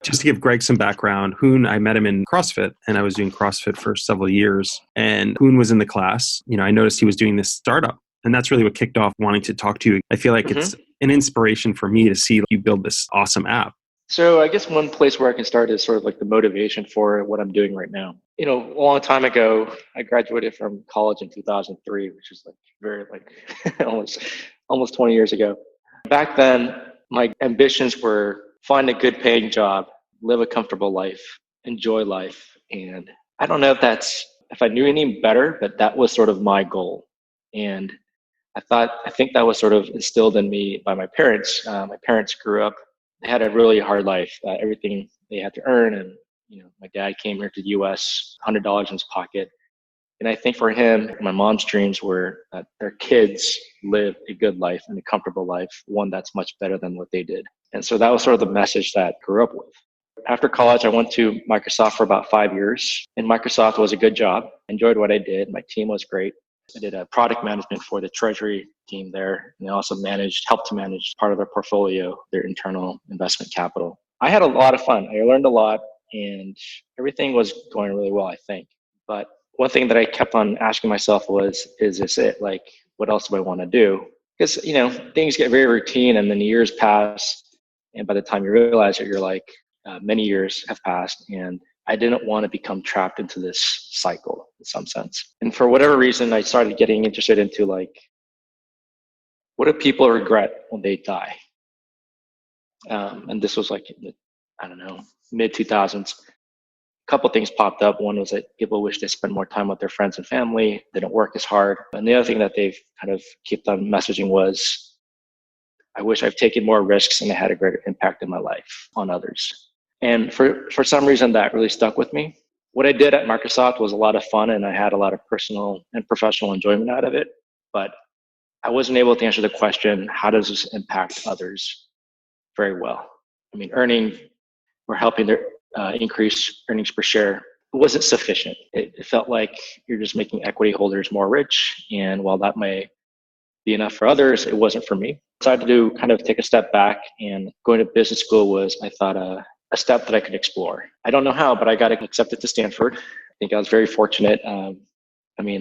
Just to give Greg some background, Hoon, I met him in CrossFit, and I was doing CrossFit for several years. And Hoon was in the class. I noticed he was doing this startup. And that's really what kicked off wanting to talk to you. I feel like it's an inspiration for me to see you build this awesome app. So I guess one place where I can start is sort of like the motivation for what I'm doing right now. A long time ago, I graduated from college in 2003, which is almost 20 years ago. Back then, my ambitions were find a good paying job, live a comfortable life, enjoy life. And I don't know if I knew any better, but that was sort of my goal. And I think that was sort of instilled in me by my parents. My parents grew up, they had a really hard life, everything they had to earn. And, my dad came here to the US, $100 in his pocket. And I think for him, my mom's dreams were that their kids live a good life and a comfortable life, one that's much better than what they did. And so that was sort of the message that I grew up with. After college, I went to Microsoft for about 5 years. And Microsoft was a good job. Enjoyed what I did. My team was great. I did a product management for the treasury team there. And I also helped to manage part of their portfolio, their internal investment capital. I had a lot of fun. I learned a lot and everything was going really well, I think. But one thing that I kept on asking myself was, is this it? Like, what else do I want to do? Because, things get very routine and then years pass. And by the time you realize it, you're like, many years have passed. And I didn't want to become trapped into this cycle in some sense. And for whatever reason, I started getting interested into what do people regret when they die? And this was mid 2000s. A couple things popped up. One was that people wish they spent more time with their friends and family. They don't work as hard. And the other thing that they've kind of kept on messaging was, I wish I've taken more risks and it had a greater impact in my life on others. And for some reason, that really stuck with me. What I did at Microsoft was a lot of fun and I had a lot of personal and professional enjoyment out of it. But I wasn't able to answer the question, how does this impact others very well? I mean, earning or helping their increase earnings per share wasn't sufficient. It felt like you're just making equity holders more rich. And while that may be enough for others, it wasn't for me. I decided to kind of take a step back, and going to business school was, I thought, a step that I could explore. I don't know how, but I got accepted to Stanford. I think I was very fortunate. A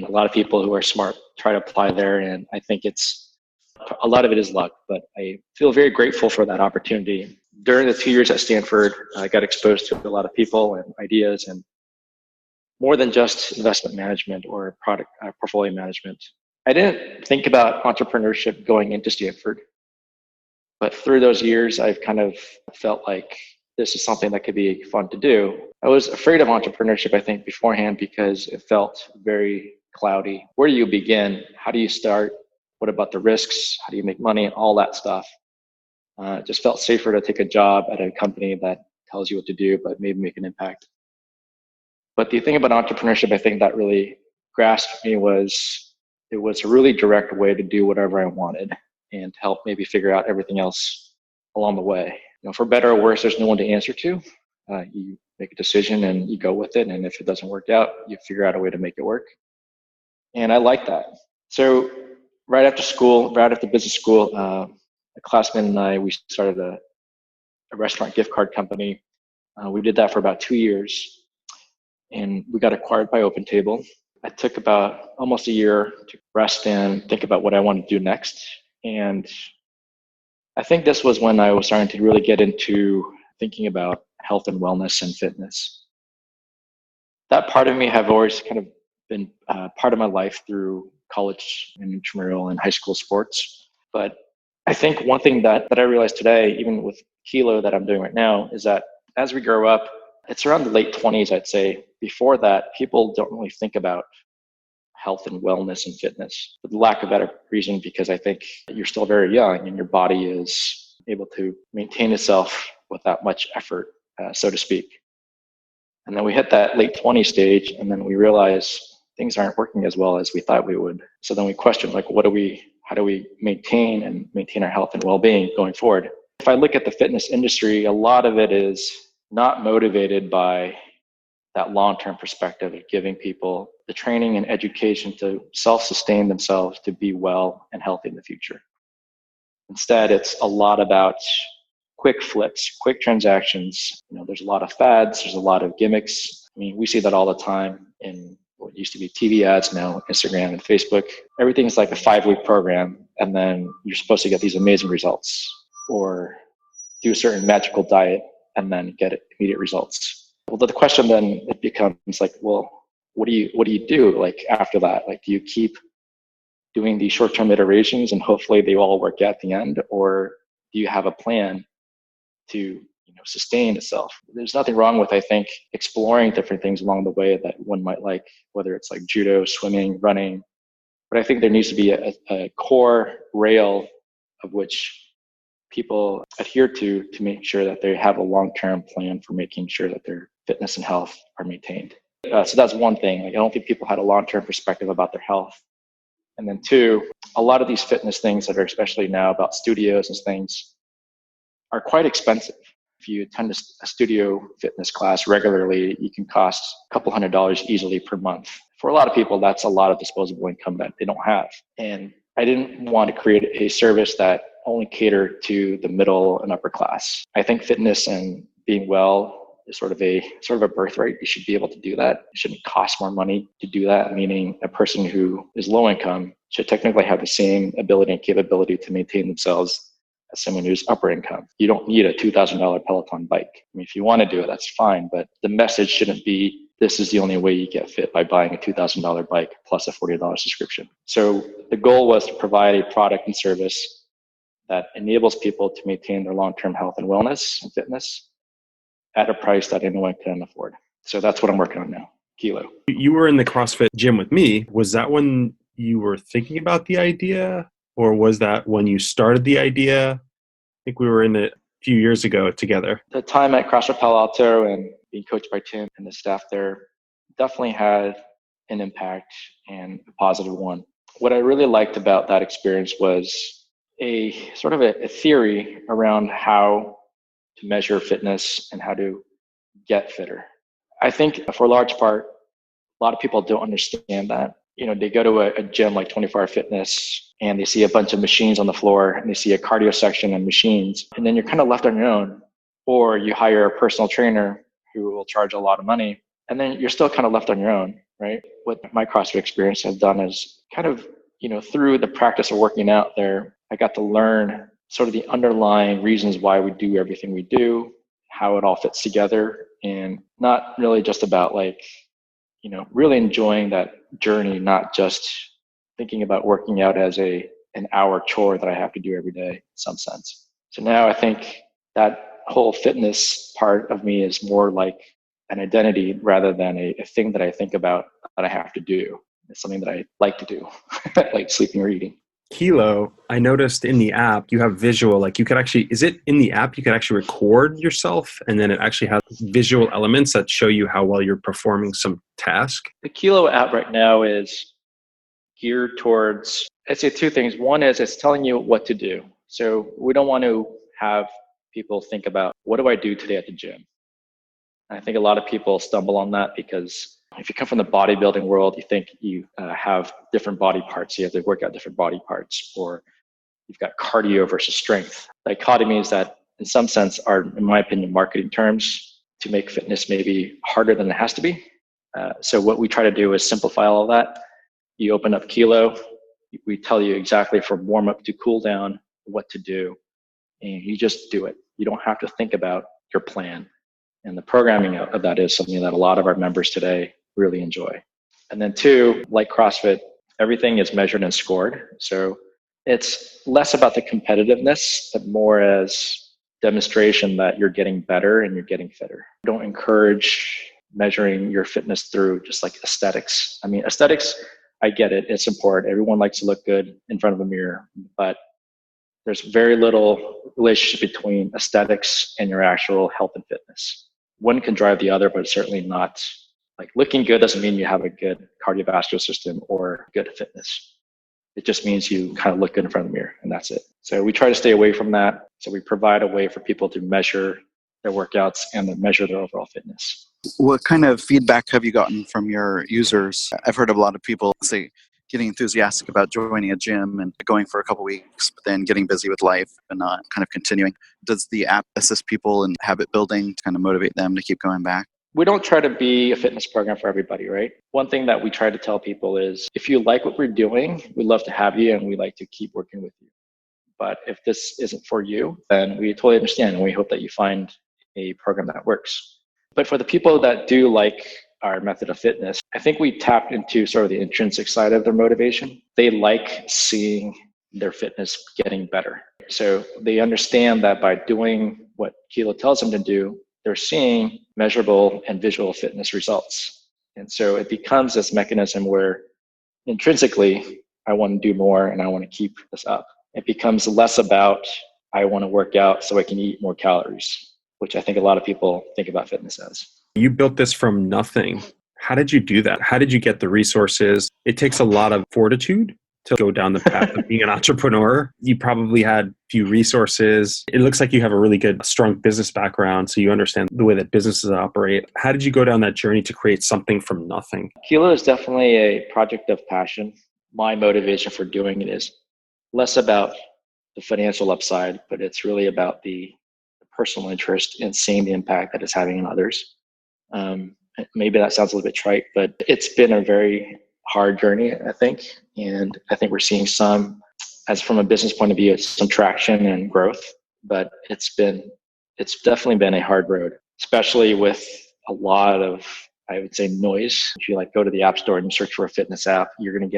lot of people who are smart try to apply there, and I think a lot of it is luck, but I feel very grateful for that opportunity. During the 2 years at Stanford, I got exposed to a lot of people and ideas, and more than just investment management or product portfolio management. I didn't think about entrepreneurship going into Stanford, but through those years, I've kind of felt like this is something that could be fun to do. I was afraid of entrepreneurship, I think, beforehand because it felt very cloudy. Where do you begin? How do you start? What about the risks? How do you make money? All that stuff. It just felt safer to take a job at a company that tells you what to do, but maybe make an impact. But the thing about entrepreneurship, I think that really grasped me was it was a really direct way to do whatever I wanted and help maybe figure out everything else along the way. For better or worse, there's no one to answer to. You make a decision and you go with it. And if it doesn't work out, you figure out a way to make it work. And I like that. So right after business school, a classmate and I, we started a restaurant gift card company. We did that for about 2 years and we got acquired by OpenTable. I took about almost a year to rest and think about what I wanted to do next. And I think this was when I was starting to really get into thinking about health and wellness and fitness. That part of me have always kind of been part of my life through college and intramural and high school sports. But I think one thing that I realized today, even with Keelo that I'm doing right now, is that as we grow up, it's around the late 20s, I'd say. Before that, people don't really think about health and wellness and fitness, for the lack of better reason, because I think you're still very young and your body is able to maintain itself without much effort, so to speak. And then we hit that late 20s stage, and then we realize things aren't working as well as we thought we would. So then we questioned, how do we maintain our health and well-being going forward? If I look at the fitness industry, a lot of it is not motivated by that long-term perspective of giving people the training and education to self-sustain themselves to be well and healthy in the future. Instead, it's a lot about quick flips, quick transactions. There's a lot of fads. There's a lot of gimmicks. I mean, we see that all the time in what used to be TV ads, now Instagram and Facebook. Everything's like a 5-week program, and then you're supposed to get these amazing results, or do a certain magical diet and then get immediate results. Well, the question then it becomes like, well, what do you do like after that? Like, do you keep doing these short-term iterations and hopefully they all work out at the end, or do you have a plan to sustain itself? There's nothing wrong with, I think, exploring different things along the way that one might like, whether it's like judo, swimming, running. But I think there needs to be a core rail of which people adhere to make sure that they have a long-term plan for making sure that their fitness and health are maintained. So that's one thing. Like, I don't think people had a long-term perspective about their health. And then two, a lot of these fitness things that are especially now about studios and things are quite expensive. If you attend a studio fitness class regularly, you can cost a couple $100s easily per month. For a lot of people, that's a lot of disposable income that they don't have. And I didn't want to create a service that only catered to the middle and upper class. I think fitness and being well is sort of a birthright. You should be able to do that. It shouldn't cost more money to do that, meaning a person who is low income should technically have the same ability and capability to maintain themselves as someone who's upper income. You don't need a $2,000 Peloton bike. I mean, if you want to do it, that's fine, but the message shouldn't be, this is the only way you get fit, by buying a $2,000 bike plus a $40 subscription. So the goal was to provide a product and service that enables people to maintain their long-term health and wellness and fitness at a price that anyone can afford. So that's what I'm working on now, Keelo. You were in the CrossFit gym with me. Was that when you were thinking about the idea, or was that when you started the idea? I think we were in it a few years ago together. The time at CrossFit Palo Alto and being coached by Tim and the staff there definitely had an impact, and a positive one. What I really liked about that experience was a sort of a theory around how to measure fitness and how to get fitter. I think for a large part, a lot of people don't understand that. They go to a gym like 24-Hour Fitness and they see a bunch of machines on the floor and they see a cardio section and machines, and then you're kind of left on your own. Or you hire a personal trainer who will charge a lot of money, and then you're still kind of left on your own, right? What my CrossFit experience has done is kind of, through the practice of working out there, I got to learn sort of the underlying reasons why we do everything we do, how it all fits together, and not really just about really enjoying that journey, not just thinking about working out as an hour chore that I have to do every day in some sense. So now I think that whole fitness part of me is more like an identity rather than a thing that I think about that I have to do. It's something that I like to do, like sleeping or eating. Keelo, I noticed in the app you have visual, like you could actually, is it in the app you could actually record yourself and then it actually has visual elements that show you how well you're performing some task? The Keelo app right now is geared towards, I'd say two things. One is it's telling you what to do. So we don't want to have people think about, what do I do today at the gym? And I think a lot of people stumble on that because if you come from the bodybuilding world, you think you have different body parts. You have to work out different body parts, or you've got cardio versus strength. Dichotomies that, in some sense, are, in my opinion, marketing terms to make fitness maybe harder than it has to be. So what we try to do is simplify all of that. You open up Keelo, we tell you exactly from warm up to cool down what to do, and you just do it. You don't have to think about your plan. And the programming of that is something that a lot of our members today really enjoy. And then two, like CrossFit, everything is measured and scored. So it's less about the competitiveness, but more as demonstration that you're getting better and you're getting fitter. Don't encourage measuring your fitness through just like aesthetics. I mean, aesthetics, I get it. It's important. Everyone likes to look good in front of a mirror, but there's very little relationship between aesthetics and your actual health and fitness. One can drive the other, but certainly not. Like, looking good doesn't mean you have a good cardiovascular system or good fitness. It just means you kind of look good in front of the mirror, and that's it. So we try to stay away from that. So we provide a way for people to measure their workouts and to measure their overall fitness. What kind of feedback have you gotten from your users? I've heard a lot of people say, getting enthusiastic about joining a gym and going for a couple weeks, but then getting busy with life and not kind of continuing. Does the app assist people in habit building to kind of motivate them to keep going back? We don't try to be a fitness program for everybody, right? One thing that we try to tell people is if you like what we're doing, we'd love to have you and we like to keep working with you. But if this isn't for you, then we totally understand and we hope that you find a program that works. But for the people that do like our method of fitness, I think we tapped into sort of the intrinsic side of their motivation. They like seeing their fitness getting better. So they understand that by doing what Keelo tells them to do, they're seeing measurable and visual fitness results. And so it becomes this mechanism where intrinsically, I want to do more and I want to keep this up. It becomes less about, I want to work out so I can eat more calories, which I think a lot of people think about fitness as. You built this from nothing. How did you do that? How did you get the resources? It takes a lot of fortitude to go down the path of being an entrepreneur. You probably had few resources. It looks like you have a really good, strong business background, so you understand the way that businesses operate. How did you go down that journey to create something from nothing? Keelo is definitely a project of passion. My motivation for doing it is less about the financial upside, but it's really about the personal interest in seeing the impact that it's having on others. Maybe that sounds a little bit trite, but it's been a very hard journey, I think. And I think we're seeing some, as from a business point of view, it's some traction and growth, but it's definitely been a hard road, especially with a lot of, I would say, noise. If you go to the app store and you search for a fitness app, you're going to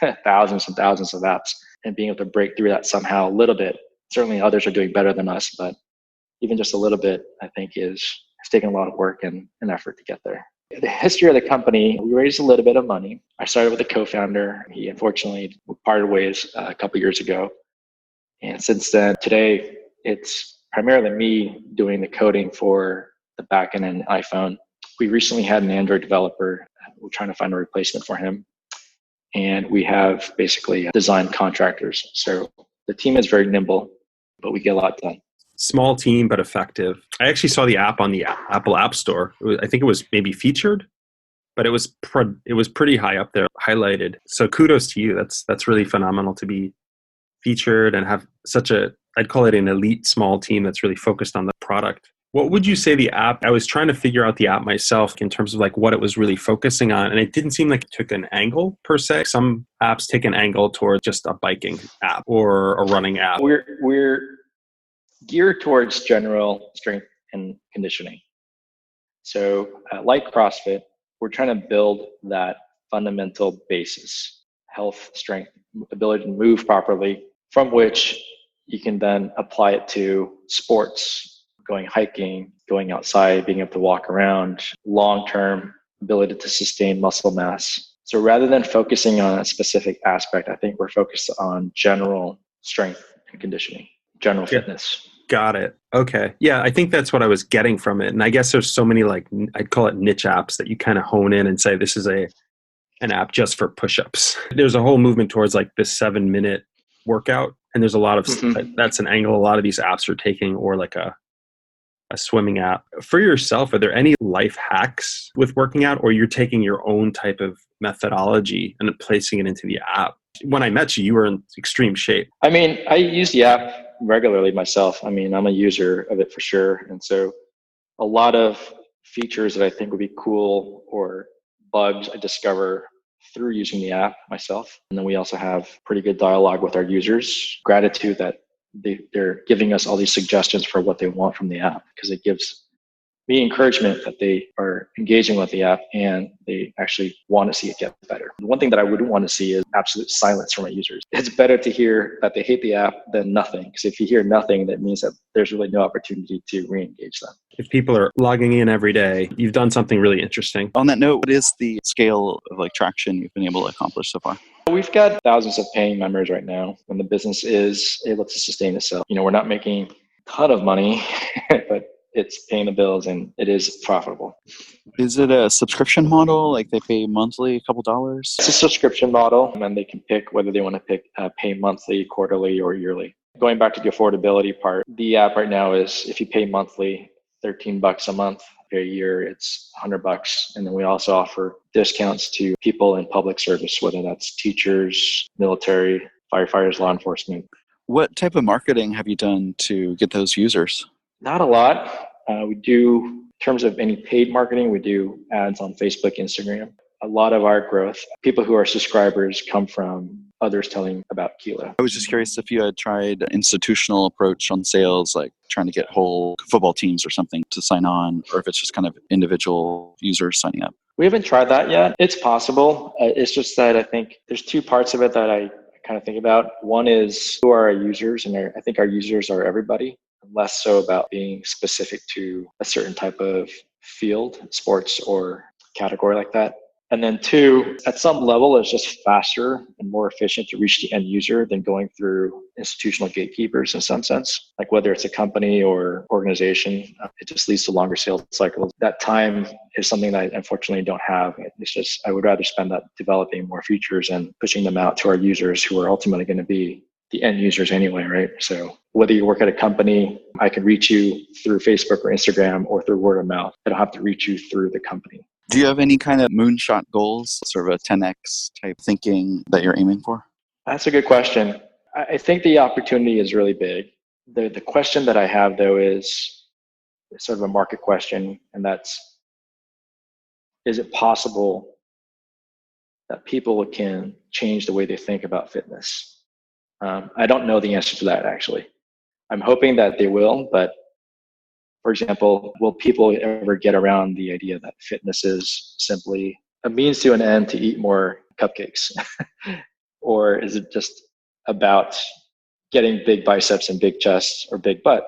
get thousands and thousands of apps, and being able to break through that somehow a little bit. Certainly others are doing better than us, but even just a little bit, I think it's taken a lot of work and effort to get there. The history of the company, we raised a little bit of money. I started with a co-founder. He unfortunately parted ways a couple of years ago. And since then, today, it's primarily me doing the coding for the backend and iPhone. We recently had an Android developer. We're trying to find a replacement for him. And we have basically design contractors. So the team is very nimble, but we get a lot done. Small team, but effective. I actually saw the app on the Apple App Store. I think it was maybe featured, but it was pretty high up there, highlighted. So kudos to you. That's really phenomenal to be featured and have such I'd call it an elite small team that's really focused on the product. What would you say the app, I was trying to figure out the app myself in terms of what it was really focusing on. And it didn't seem like it took an angle per se. Some apps take an angle towards just a biking app or a running app. We're geared towards general strength and conditioning. So like CrossFit, we're trying to build that fundamental basis, health, strength, ability to move properly, from which you can then apply it to sports, going hiking, going outside, being able to walk around, long-term ability to sustain muscle mass. So rather than focusing on a specific aspect, I think we're focused on general strength and conditioning, general fitness. Got it. Okay. Yeah, I think that's what I was getting from it. And I guess there's so many I'd call it niche apps that you kind of hone in and say, this is an app just for push-ups. There's a whole movement towards this 7-minute workout. And there's a lot of, that's an angle a lot of these apps are taking, or a swimming app. For yourself, are there any life hacks with working out, or you're taking your own type of methodology and placing it into the app? When I met you, you were in extreme shape. I mean, I use the app regularly myself. I mean, I'm a user of it for sure. And so a lot of features that I think would be cool or bugs I discover through using the app myself. And then we also have pretty good dialogue with our users. Gratitude that they're giving us all these suggestions for what they want from the app, because it gives me encouragement that they are engaging with the app and they actually want to see it get better. One thing that I wouldn't want to see is absolute silence from my users. It's better to hear that they hate the app than nothing, because if you hear nothing, that means that there's really no opportunity to re-engage them. If people are logging in every day, you've done something really interesting. On that note, what is the scale of traction you've been able to accomplish so far? We've got thousands of paying members right now, when the business is able to sustain itself. We're not making a ton of money, but it's paying the bills and it is profitable. Is it a subscription model? They pay monthly, a couple dollars? It's a subscription model, and they can pick whether they want to pay monthly, quarterly, or yearly. Going back to the affordability part, the app right now is, if you pay monthly, $13 a month. a year, it's $100. And then we also offer discounts to people in public service, whether that's teachers, military, firefighters, law enforcement. What type of marketing have you done to get those users? Not a lot. We do, in terms of any paid marketing, we do ads on Facebook, Instagram. A lot of our growth, people who are subscribers come from others telling about Keelo. I was just curious if you had tried an institutional approach on sales, like trying to get whole football teams or something to sign on, or if it's just kind of individual users signing up. We haven't tried that yet. It's possible. It's just that I think there's two parts of it that I kind of think about. One is who are our users, and I think our users are everybody, less so about being specific to a certain type of field, sports or category like that. And then two, at some level, it's just faster and more efficient to reach the end user than going through institutional gatekeepers in some sense. Like whether it's a company or organization, it just leads to longer sales cycles. That time is something that I unfortunately don't have. It's just, I would rather spend that developing more features and pushing them out to our users who are ultimately going to be the end users anyway, right? So whether you work at a company, I can reach you through Facebook or Instagram or through word of mouth. I don't have to reach you through the company. Do you have any kind of moonshot goals, sort of a 10x type thinking that you're aiming for? That's a good question. I think the opportunity is really big. The question that I have, though, is sort of a market question, and that's, is it possible that people can change the way they think about fitness? I don't know the answer to that, actually. I'm hoping that they will, but for example, will people ever get around the idea that fitness is simply a means to an end to eat more cupcakes? Or is it just about getting big biceps and big chest or big butt,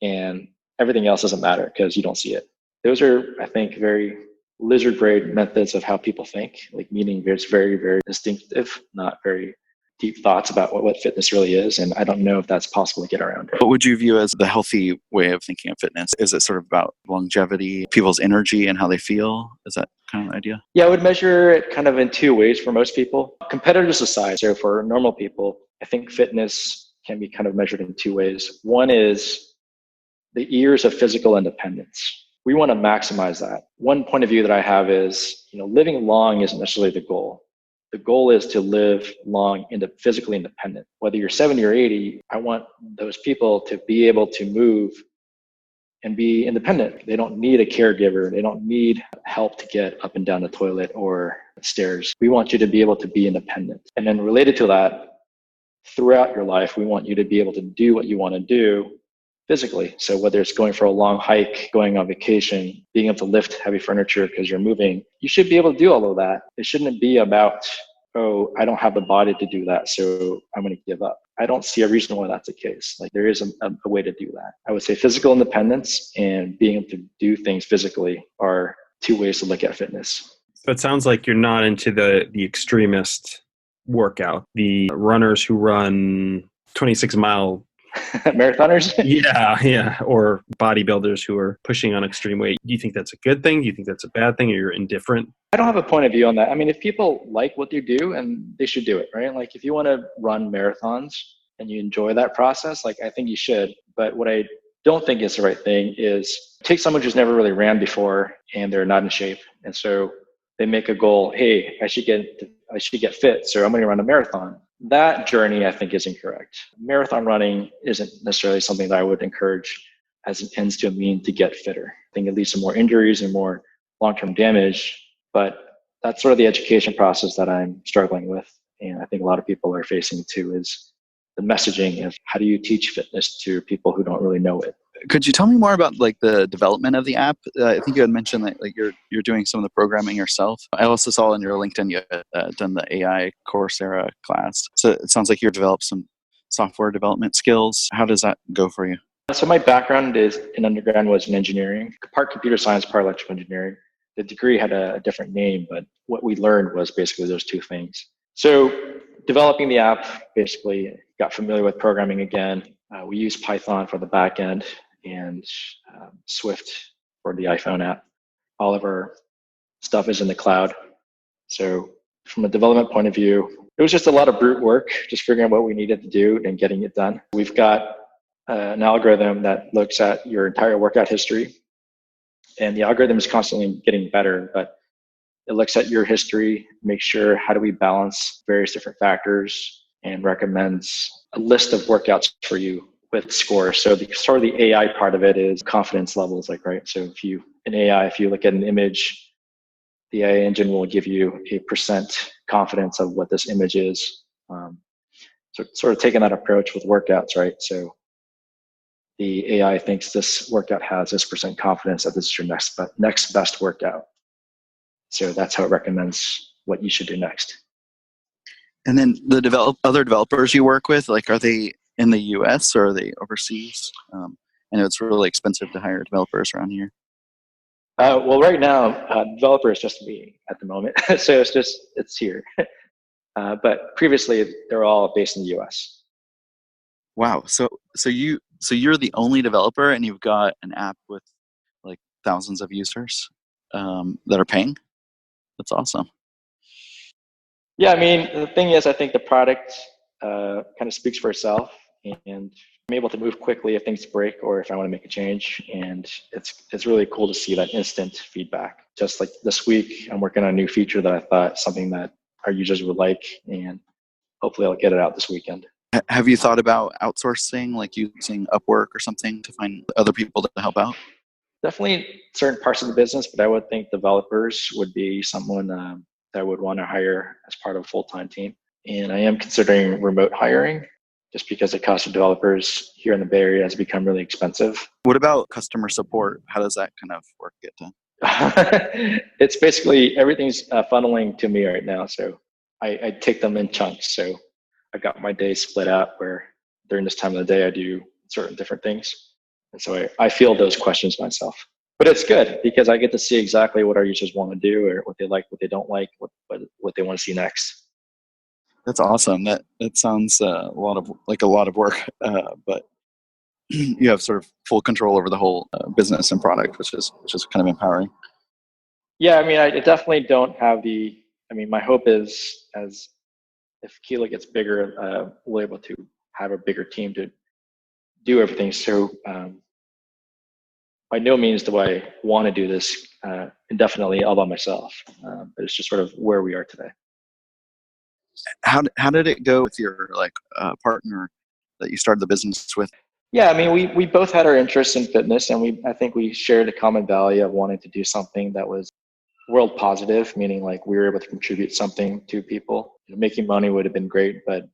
and everything else doesn't matter because you don't see it? Those are, I think, very lizard brain methods of how people think, like meaning it's very, very distinctive, not very deep thoughts about what fitness really is. And I don't know if that's possible to get around. What would you view as the healthy way of thinking of fitness? Is it sort of about longevity, people's energy and how they feel? Is that kind of the idea? Yeah, I would measure it kind of in two ways for most people. Competitors aside, so for normal people, I think fitness can be kind of measured in two ways. One is the years of physical independence. We want to maximize that. One point of view that I have is, living long isn't necessarily the goal. The goal is to live long and physically independent. Whether you're 70 or 80, I want those people to be able to move and be independent. They don't need a caregiver. They don't need help to get up and down the toilet or stairs. We want you to be able to be independent. And then related to that, throughout your life, we want you to be able to do what you want to do physically. So whether it's going for a long hike, going on vacation, being able to lift heavy furniture because you're moving, you should be able to do all of that. It shouldn't be about, oh, I don't have the body to do that, so I'm going to give up. I don't see a reason why that's the case. Like there is a way to do that. I would say physical independence and being able to do things physically are two ways to look at fitness. So it sounds like you're not into the extremist workout, the runners who run 26-mile marathoners? Yeah. Or bodybuilders who are pushing on extreme weight. Do you think that's a good thing? Do you think that's a bad thing? Or you're indifferent? I don't have a point of view on that. I mean, if people like what they do, and they should do it, right? Like if you want to run marathons and you enjoy that process, like I think you should. But what I don't think is the right thing is take someone who's never really ran before and they're not in shape. And so they make a goal, hey, I should get fit, so I'm going to run a marathon. That journey, I think, is incorrect. Marathon running isn't necessarily something that I would encourage as an ends to a mean to get fitter. I think it leads to more injuries and more long-term damage, but that's sort of the education process that I'm struggling with. And I think a lot of people are facing too, is the messaging of how do you teach fitness to people who don't really know it. Could you tell me more about like the development of the app? I think you had mentioned that like you're doing some of the programming yourself. I also saw on your LinkedIn you had done the AI Coursera class. So it sounds like you've developed some software development skills. How does that go for you? So my background is in undergrad was in engineering, part computer science, part electrical engineering. The degree had a different name, but what we learned was basically those two things. So developing the app, basically got familiar with programming again. We use Python for the back end and Swift for the iPhone app. All of our stuff is in the cloud. So from a development point of view, it was just a lot of brute work, just figuring out what we needed to do and getting it done. We've got an algorithm that looks at your entire workout history And the algorithm is constantly getting better, but it looks at your history, makes sure how do we balance various different factors, and recommends a list of workouts for you with scores. So the sort of the AI part of it is confidence levels, like, right? So if you look at an image, the AI engine will give you a percent confidence of what this image is. So sort of taking that approach with workouts, right? So the AI thinks this workout has this percent confidence that this is your next best workout. So that's how it recommends what you should do next. And then the other developers you work with, like, are they in the US or are they overseas? I know it's really expensive to hire developers around here. Well, right now, developer is just me at the moment. So it's here. But previously, they're all based in the US. Wow. So you're the only developer and you've got an app with like thousands of users that are paying? That's awesome. Yeah, I mean, the thing is, I think the product kind of speaks for itself, and I'm able to move quickly if things break or if I want to make a change. And it's really cool to see that instant feedback. Just like this week, I'm working on a new feature that I thought something that our users would like, and hopefully I'll get it out this weekend. Have you thought about outsourcing, like using Upwork or something to find other people to help out? Definitely certain parts of the business, but I would think developers would be someone that I would want to hire as part of a full-time team. And I am considering remote hiring just because the cost of developers here in the Bay Area has become really expensive. What about customer support? How does that kind of work get done? It's basically everything's funneling to me right now. So I take them in chunks. So I got my day split out where during this time of the day I do certain different things. And so I field those questions myself. But it's good because I get to see exactly what our users want to do or what they like, what they don't like, what they want to see next. That's awesome. That sounds a lot of work, but you have sort of full control over the whole business and product, which is kind of empowering. Yeah, I mean, I definitely don't have my hope is as if Keelo gets bigger, we'll be able to have a bigger team to do everything. So by no means do I want to do this indefinitely all by myself, but it's just sort of where we are today. How did it go with your partner that you started the business with? Yeah, I mean, we both had our interests in fitness, and I think we shared a common value of wanting to do something that was world positive, meaning like we were able to contribute something to people. Making money would have been great, but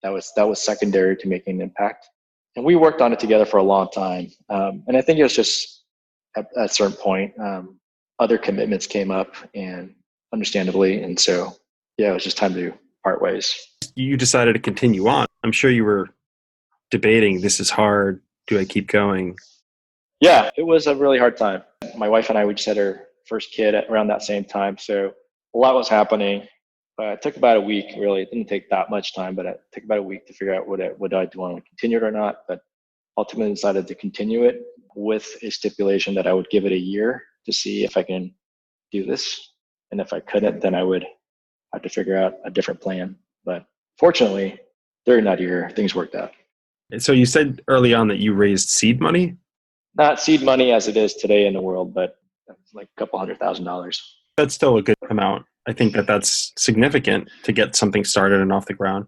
that was secondary to making an impact. And we worked on it together for a long time. And I think it was just at a certain point, other commitments came up, and understandably, and so yeah, it was just time to part ways. You decided to continue on. I'm sure you were debating, this is hard. Do I keep going? Yeah, it was a really hard time. My wife and I, we just had our first kid around that same time. So a lot was happening. It took about a week, really. It didn't take that much time, but it took about a week to figure out would I want to continue it or not. But ultimately decided to continue it with a stipulation that I would give it a year to see if I can do this. And if I couldn't, then I would have to figure out a different plan. But fortunately, during that year, things worked out. So you said early on that you raised seed money? Not seed money as it is today in the world, but like a couple $100,000. That's still a good amount. I think that's significant to get something started and off the ground.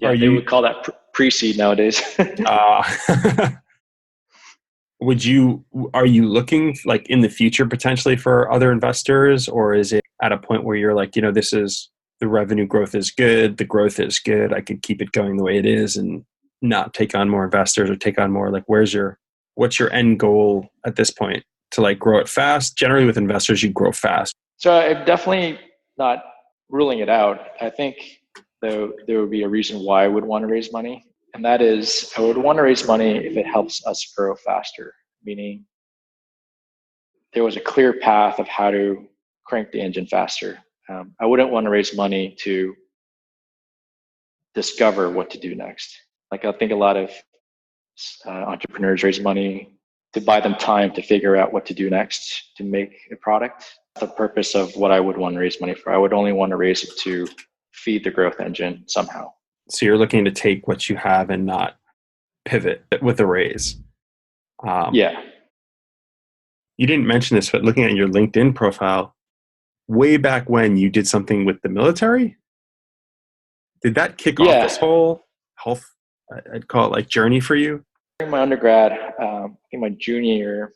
Yeah, you would call that pre-seed nowadays. Are you looking like in the future potentially for other investors, or is it at a point where you're like, this is the revenue growth is good, the growth is good, I could keep it going the way it is and not take on more investors or take on more, like what's your end goal at this point to like grow it fast? Generally with investors, you grow fast. So I'm definitely not ruling it out. I think though there would be a reason why I would want to raise money. And that is I would want to raise money if it helps us grow faster, meaning there was a clear path of how to crank the engine faster. I wouldn't want to raise money to discover what to do next. Like I think a lot of entrepreneurs raise money to buy them time to figure out what to do next to make a product. The purpose of what I would want to raise money for. I would only want to raise it to feed the growth engine somehow. So you're looking to take what you have and not pivot with a raise. Yeah. You didn't mention this, but looking at your LinkedIn profile, way back when you did something with the military, did that kick off Yeah. this whole health, I'd call it like journey for you? During my undergrad, in my junior year,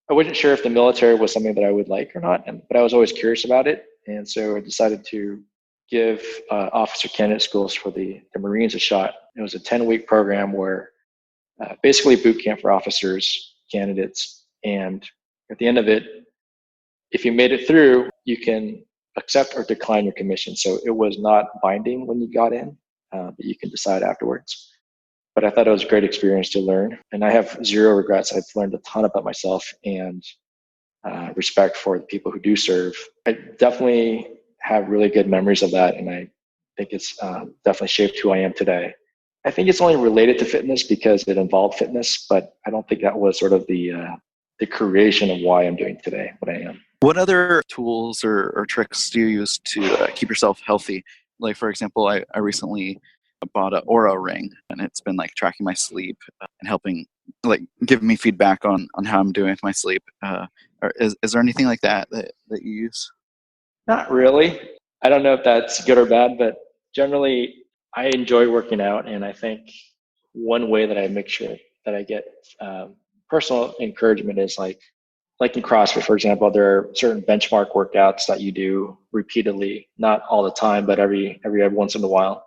I wasn't sure if the military was something that I would like or not, but I was always curious about it. And so I decided to give officer candidate schools for the Marines a shot. It was a 10-week program where basically boot camp for officers, candidates. And at the end of it, if you made it through, you can accept or decline your commission. So it was not binding when you got in, but you can decide afterwards. But I thought it was a great experience to learn. And I have zero regrets. I've learned a ton about myself and respect for the people who do serve. I definitely have really good memories of that. And I think it's definitely shaped who I am today. I think it's only related to fitness because it involved fitness, but I don't think that was sort of the creation of why I'm doing today what I am. What other tools or tricks do you use to keep yourself healthy? Like, for example, I recently bought an Aura ring, and it's been like tracking my sleep and helping, like, give me feedback on how I'm doing with my sleep. Is there anything like that you use? Not really. I don't know if that's good or bad, but generally I enjoy working out. And I think one way that I make sure that I get personal encouragement is like in CrossFit, for example, there are certain benchmark workouts that you do repeatedly, not all the time, but every once in a while.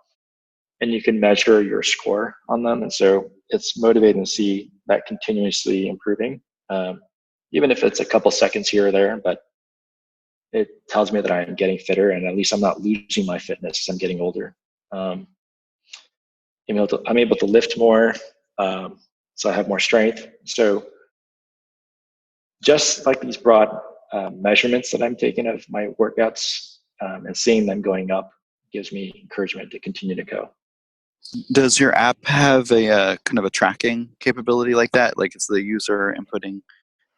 And you can measure your score on them. And so it's motivating to see that continuously improving, even if it's a couple seconds here or there, but it tells me that I'm getting fitter and at least I'm not losing my fitness as I'm getting older. I'm able to lift more, so I have more strength. So just like these broad measurements that I'm taking of my workouts and seeing them going up gives me encouragement to continue to go. Does your app have a kind of a tracking capability like that? Like, is the user inputting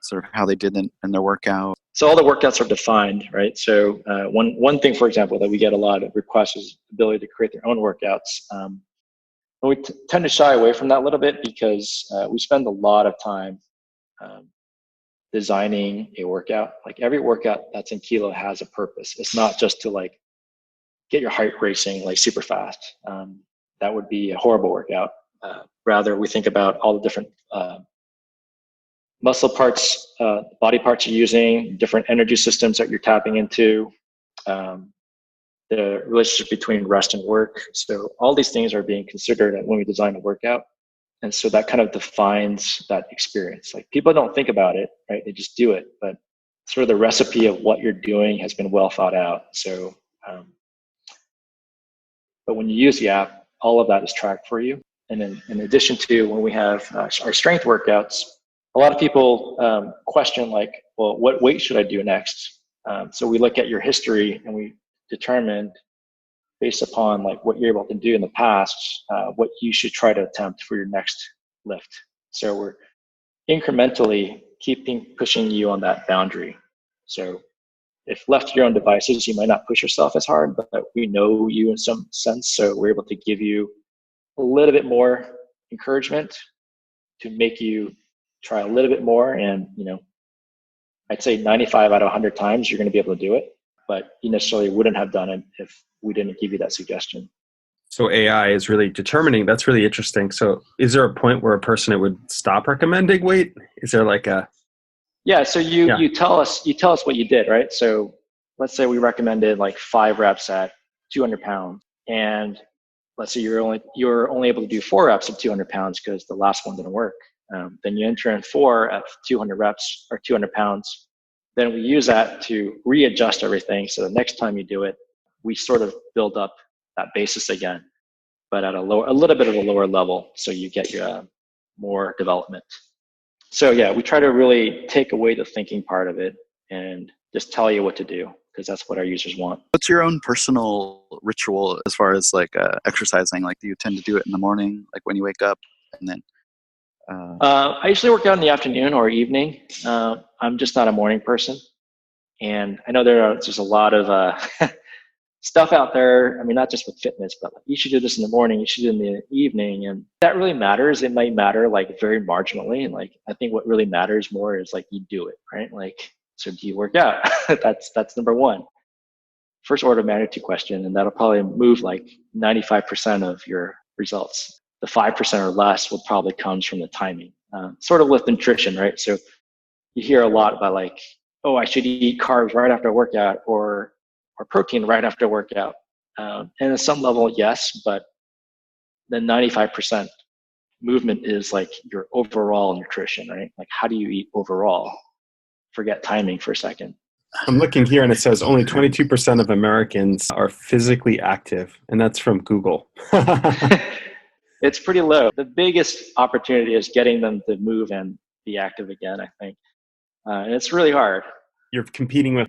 sort of how they did in their workout? So all the workouts are defined, right? So one thing, for example, that we get a lot of requests is the ability to create their own workouts. And we tend to shy away from that a little bit because we spend a lot of time designing a workout. Like every workout that's in Keelo has a purpose. It's not just to like get your heart racing like super fast. That would be a horrible workout. Rather, we think about all the different muscle parts, body parts you're using, different energy systems that you're tapping into, the relationship between rest and work. So all these things are being considered when we design a workout. And so that kind of defines that experience. Like people don't think about it, right? They just do it. But sort of the recipe of what you're doing has been well thought out. So, but when you use the app, all of that is tracked for you. And then in addition to when we have our strength workouts, a lot of people question like, well, what weight should I do next? So we look at your history and we determine based upon like what you're able to do in the past, what you should try to attempt for your next lift. So we're incrementally pushing you on that boundary. So if left to your own devices, you might not push yourself as hard, but we know you in some sense. So we're able to give you a little bit more encouragement to make you try a little bit more. And, I'd say 95 out of 100 times you're going to be able to do it, but you necessarily wouldn't have done it if we didn't give you that suggestion. So AI is really determining. That's really interesting. So is there a point where a person it would stop recommending weight? Is there like a... Yeah. So you tell us what you did, right? So let's say we recommended like 5 reps at 200 pounds, and let's say you're only able to do 4 reps at 200 pounds because the last one didn't work. Then you enter in 4 at 200 reps or 200 pounds. Then we use that to readjust everything. So the next time you do it, we sort of build up that basis again, but at a little bit of a lower level. So you get your more development. So yeah, we try to really take away the thinking part of it and just tell you what to do, because that's what our users want. What's your own personal ritual as far as like exercising? Like, do you tend to do it in the morning, like when you wake up, and then? I usually work out in the afternoon or evening. I'm just not a morning person, and I know there's a lot of stuff out there. I mean, not just with fitness, but like, you should do this in the morning, you should do it in the evening. And that really matters. It might matter like very marginally. And like, I think what really matters more is like you do it, right? Like, so do you work out? That's number one. First order of magnitude question. And that'll probably move like 95% of your results. The 5% or less will probably comes from the timing. Sort of with nutrition, right? So you hear a lot about like, oh, I should eat carbs right after a workout or protein right after a workout. And at some level, yes, but the 95% movement is like your overall nutrition, right? Like how do you eat overall? Forget timing for a second. I'm looking here and it says only 22% of Americans are physically active, and that's from Google. It's pretty low. The biggest opportunity is getting them to move and be active again, I think. And it's really hard. You're competing with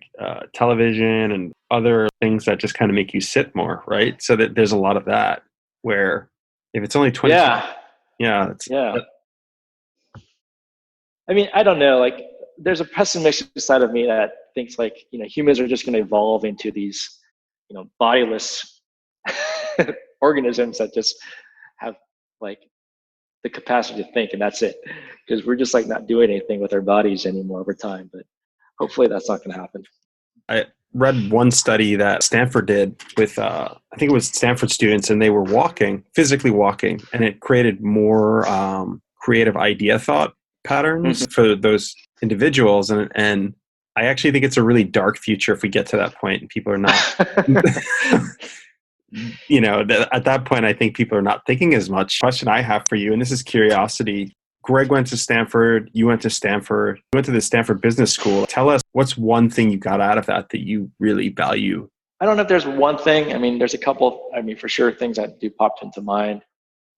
television and other things that just kind of make you sit more, right? So that there's a lot of that where if it's only 20, yeah. I mean, I don't know. Like, there's a pessimistic side of me that thinks like, humans are just going to evolve into these, bodiless organisms that just have like the capacity to think, and that's it. Because we're just like not doing anything with our bodies anymore over time. But hopefully that's not going to happen. I read one study that Stanford did with, I think it was Stanford students, and they were physically walking, and it created more creative idea thought patterns for those individuals. And I actually think it's a really dark future if we get to that point and people are not, at that point, I think people are not thinking as much. Question I have for you, and this is curiosity. Greg went to Stanford, you went to Stanford, you went to the Stanford Business School. Tell us, what's one thing you got out of that you really value? I don't know if there's one thing. I mean, there's a couple, for sure, things that do pop into mind.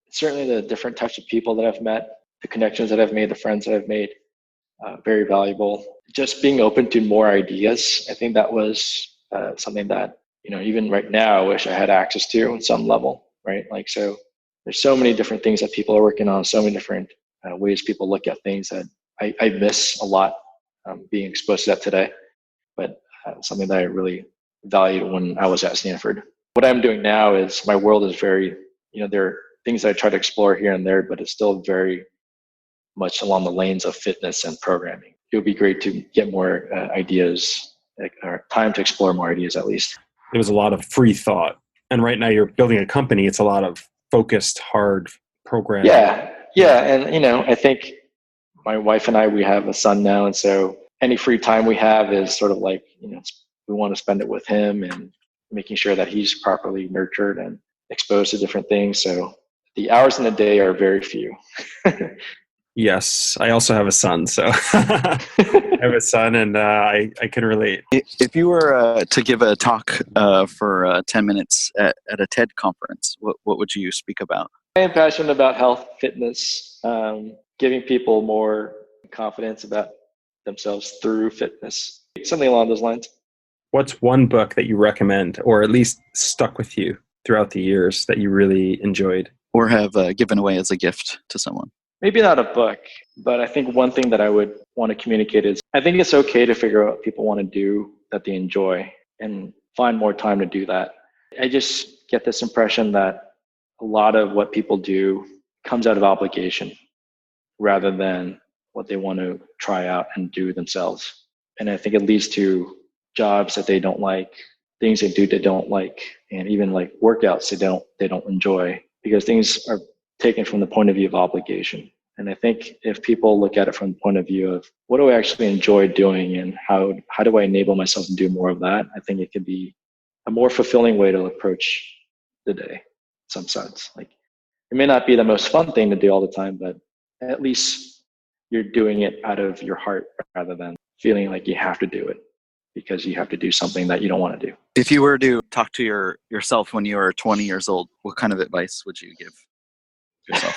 Certainly the different types of people that I've met, the connections that I've made, the friends that I've made, very valuable. Just being open to more ideas. I think that was something that, even right now, I wish I had access to on some level, right? Like, so there's so many different things that people are working on, so many different ways people look at things that I miss a lot, being exposed to that today. But something that I really valued when I was at Stanford. What I'm doing now is my world is very, there are things that I try to explore here and there, but it's still very much along the lanes of fitness and programming. It would be great to get more ideas, or time to explore more ideas at least. There was a lot of free thought. And right now you're building a company. It's a lot of focused, hard programming. Yeah. And, I think my wife and I, we have a son now. And so any free time we have is sort of like, we want to spend it with him and making sure that he's properly nurtured and exposed to different things. So the hours in the day are very few. Yes, I also have a son, so I have a son, and I can relate. If you were to give a talk for 10 minutes at a TED conference, what would you speak about? I am passionate about health, fitness, giving people more confidence about themselves through fitness, something along those lines. What's one book that you recommend, or at least stuck with you throughout the years that you really enjoyed? Or have given away as a gift to someone? Maybe not a book, but I think one thing that I would want to communicate is I think it's okay to figure out what people want to do that they enjoy and find more time to do that. I just get this impression that a lot of what people do comes out of obligation rather than what they want to try out and do themselves. And I think it leads to jobs that they don't like, things they do they don't like, and even like workouts they don't enjoy, because things are taken from the point of view of obligation. And I think if people look at it from the point of view of what do I actually enjoy doing and how do I enable myself to do more of that, I think it could be a more fulfilling way to approach the day in some sense. Like, it may not be the most fun thing to do all the time, but at least you're doing it out of your heart rather than feeling like you have to do it because you have to do something that you don't want to do. If you were to talk to yourself when you were 20 years old, what kind of advice would you give yourself?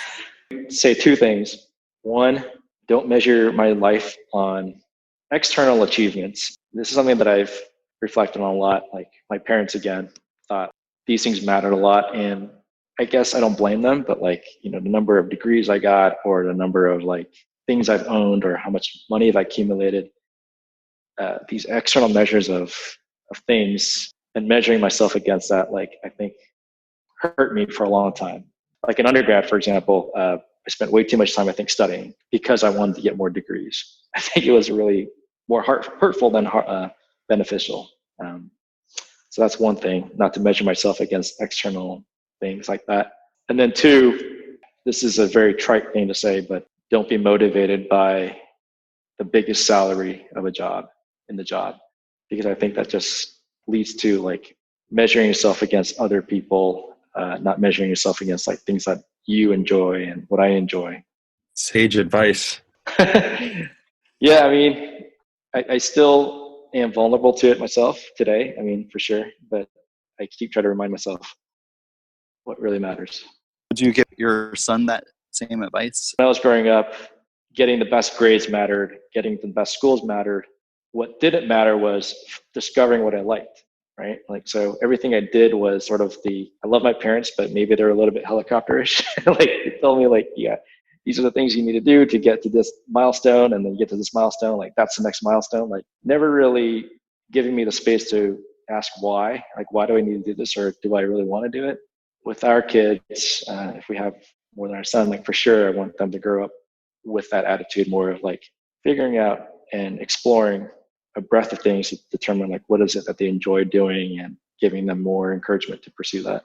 Say two things. One, don't measure my life on external achievements. This is something that I've reflected on a lot. Like, my parents, again, thought these things mattered a lot. And I guess I don't blame them, but like, the number of degrees I got or the number of like things I've owned or how much money have I accumulated, these external measures of things And measuring myself against that, like, I think hurt me for a long time. Like in undergrad, for example, I spent way too much time, I think, studying because I wanted to get more degrees. I think it was really more hurtful than beneficial. So that's one thing, not to measure myself against external things like that. And then two, this is a very trite thing to say, but don't be motivated by the biggest salary of a job in the job, because I think that just leads to like measuring yourself against other people, not measuring yourself against like things that you enjoy and what I enjoy. Sage advice. Yeah, I mean, I still am vulnerable to it myself today. I mean, for sure, but I keep trying to remind myself what really matters. Would you give your son that same advice? When I was growing up, getting the best grades mattered, getting the best schools mattered. What didn't matter was discovering what I liked, right? Like, so everything I did was sort of I love my parents, but maybe they're a little bit helicopterish. Like, they told me like, yeah, these are the things you need to do to get to this milestone. And then you get to this milestone, like that's the next milestone. Like, never really giving me the space to ask why, like, why do I need to do this? Or do I really want to do it? With our kids, if we have more than our son, like, for sure, I want them to grow up with that attitude, more of like figuring out and exploring a breadth of things to determine like what is it that they enjoy doing, and giving them more encouragement to pursue that.